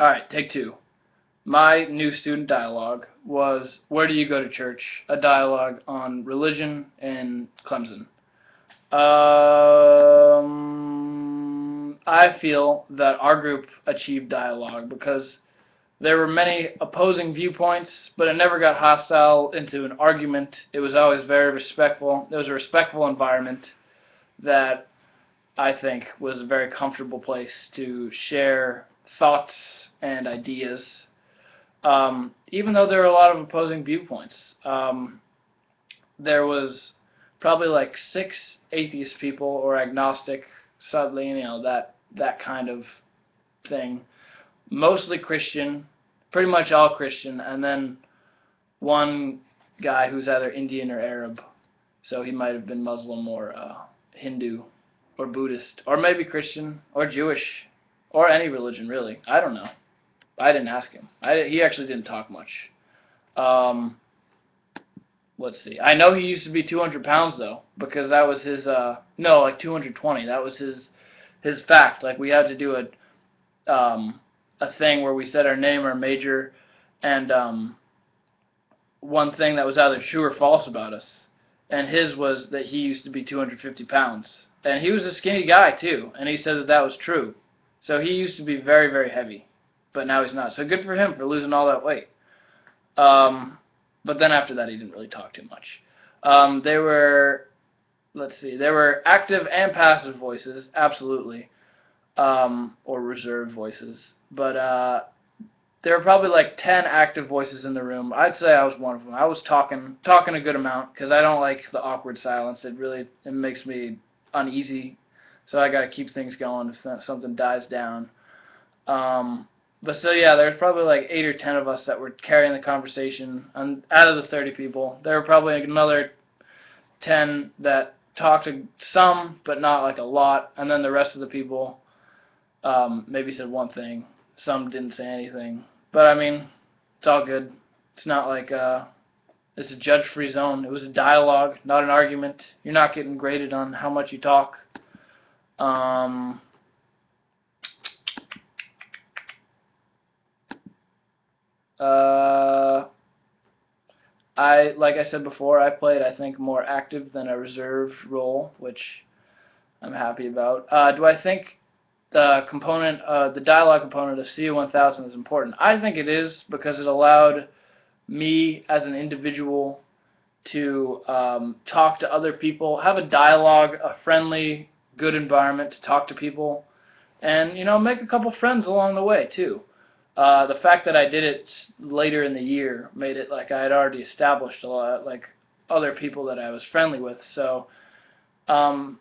Alright, take two. My new student dialogue was Where Do You Go to Church? A dialogue on religion in Clemson. I feel that our group achieved dialogue because there were many opposing viewpoints, but it never got hostile into an argument. It was always very respectful. It was a respectful environment that I think was a very comfortable place to share thoughts and ideas, even though there were a lot of opposing viewpoints. There was probably like 6 atheist people or agnostic, sadly, that kind of thing. Mostly Christian, pretty much all Christian, and then one guy who's either Indian or Arab, so he might have been Muslim or Hindu or Buddhist, or maybe Christian or Jewish, or any religion really. I don't know. I didn't ask him. He actually didn't talk much. Let's see. I know he used to be 200 pounds though, because that was his. No, like 220. That was his fact. Like we had to do a thing where we said our name, our major, and one thing that was either true or false about us. And his was that he used to be 250 pounds. And he was a skinny guy too, and he said that that was true. So he used to be very, very heavy, but now he's not. So good for him for losing all that weight. But then after that, he didn't really talk too much. There were, let's see, there were active and passive voices, absolutely, or reserved voices. But there were probably like 10 active voices in the room. I'd say I was one of them. I was talking a good amount because I don't like the awkward silence. It makes me uneasy. So I got to keep things going if something dies down. But so yeah, there's probably like 8 or 10 of us that were carrying the conversation. And out of the 30 people, there were probably another 10 that talked to some, but not like a lot. And then the rest of the people maybe said one thing. Some didn't say anything. But I mean, it's all good. It's not like it's a judge-free zone. It was a dialogue, not an argument. You're not getting graded on how much you talk. Like I said before, I played, I think, more active than a reserve role, which I'm happy about. Do I think the dialogue component of CU1000 is important? I think it is because it allowed me as an individual to talk to other people, have a dialogue, a friendly, good environment to talk to people, and make a couple friends along the way too. The fact that I did it later in the year made it like I had already established a lot, like other people that I was friendly with. So I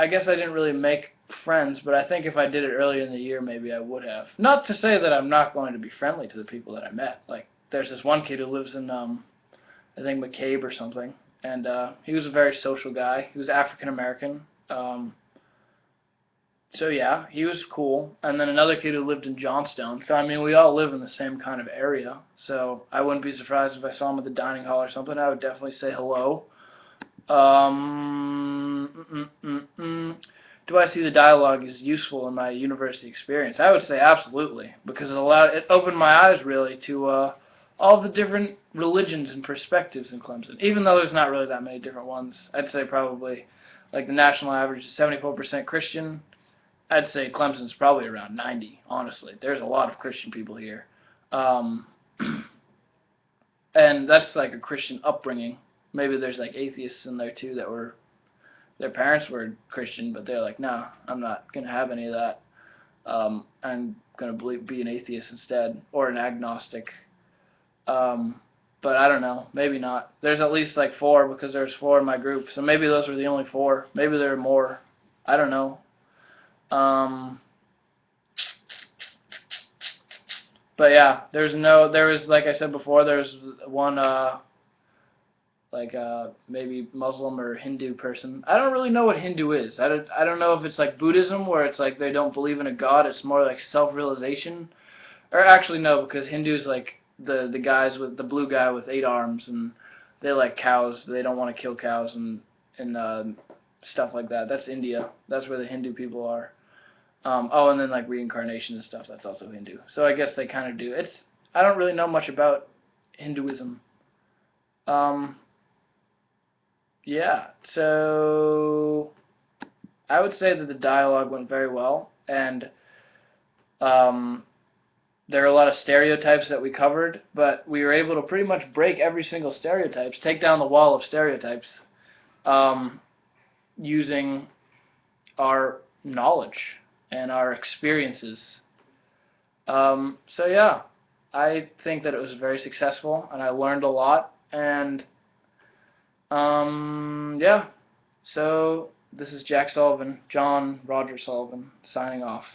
guess I didn't really make friends, but I think if I did it earlier in the year, maybe I would have. Not to say that I'm not going to be friendly to the people that I met. Like there's this one kid who lives in I think McCabe or something, and he was a very social guy. He was African American. So yeah, he was cool. And then another kid who lived in Johnstone. So I mean, we all live in the same kind of area. So I wouldn't be surprised if I saw him at the dining hall or something. I would definitely say hello. Do I see the dialogue as useful in my university experience? I would say absolutely, because it opened my eyes really to all the different religions and perspectives in Clemson. Even though there's not really that many different ones, I'd say probably like the national average is 74% Christian. I'd say Clemson's probably around 90, honestly. There's a lot of Christian people here. And that's like a Christian upbringing. Maybe there's like atheists in there too that their parents were Christian, but they're like, no, I'm not going to have any of that. I'm going to be an atheist instead, or an agnostic. But I don't know, maybe not. There's at least like 4 because there's 4 in my group, so maybe those were the only 4. Maybe there are more. I don't know. But yeah, there was, like I said before, there was one, maybe Muslim or Hindu person. I don't really know what Hindu is. I don't know if it's like Buddhism, where it's like they don't believe in a god, it's more like self-realization. Or actually, no, because Hindus like the guys with the blue guy with 8 arms, and they like cows, they don't want to kill cows and stuff like that. That's India. That's where the Hindu people are. Oh, and then like reincarnation and stuff, that's also Hindu. So I guess they kind of do. I don't really know much about Hinduism. Um, yeah, so I would say that the dialogue went very well, and um, there are a lot of stereotypes that we covered, but we were able to pretty much break every single stereotype, take down the wall of stereotypes, um, using our knowledge and our experiences. So yeah, I think that it was very successful, and I learned a lot, and yeah, so this is Jack Sullivan, John Roger Sullivan, signing off.